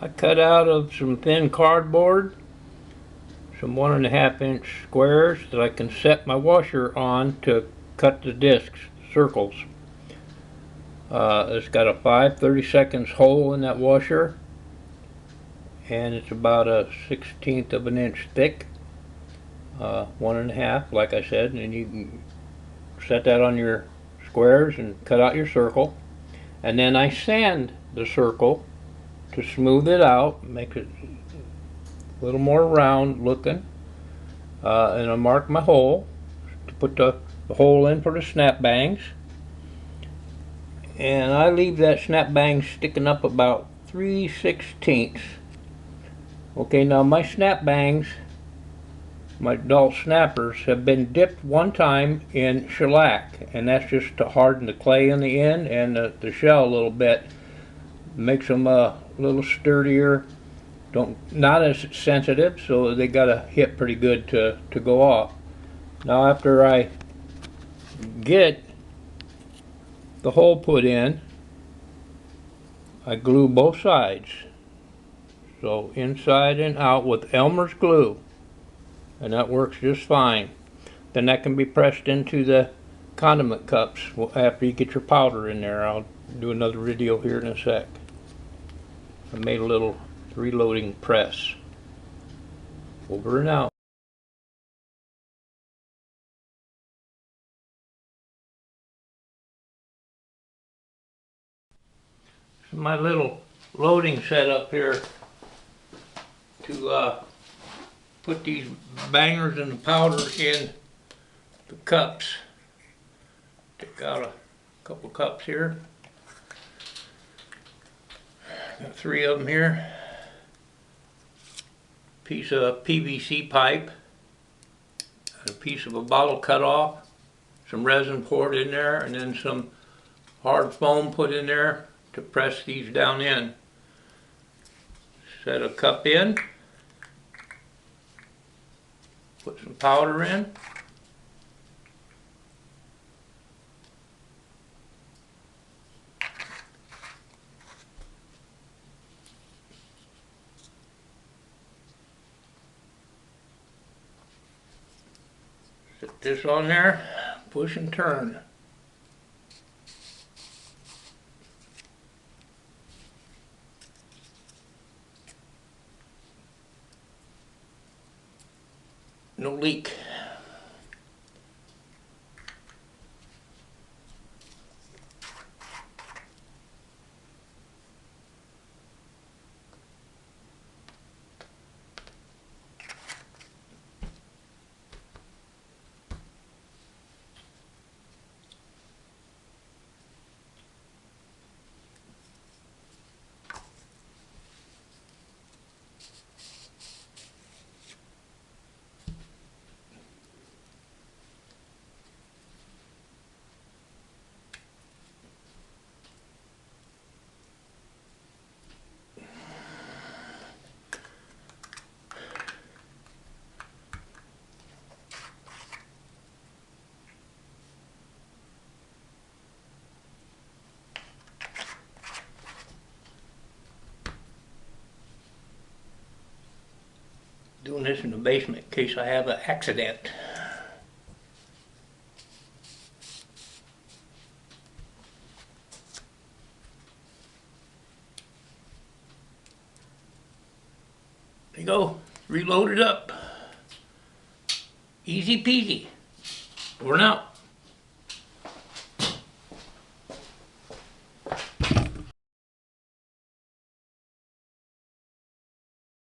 I cut out of some thin cardboard some 1.5-inch squares that I can set my washer on to cut the discs, circles. It's got a 5/32 hole in that washer, and it's about a 1/16 of an inch thick, 1.5 like I said, and you can set that on your squares and cut out your circle. And then I sand the circle to smooth it out, make it a little more round looking, and I mark my hole to put the hole in for the snap bangs. And I leave that snap bang sticking up about 3/16. Okay, now my snap bangs, my adult snappers, have been dipped one time in shellac, and that's just to harden the clay on the end and the shell a little bit. Makes them a little sturdier, not as sensitive, so they gotta hit pretty good to go off. Now after I get the hole put in, I glue both sides, so inside and out with Elmer's glue, and that works just fine. Then that can be pressed into the condiment cups after you get your powder in there. I'll do another video here in a sec. I made a little reloading press. Over and out. My little loading setup here to put these bangers and the powder in the cups. Take out a couple cups here. Got 3 of them here. Piece of PVC pipe, a piece of a bottle cut off, some resin poured in there, and then some hard foam put in there to press these down in. Set a cup in, put some powder in, set this on there, push and turn. No leak. Doing this in the basement in case I have an accident. There you go, reload it up. Easy peasy. Over and out.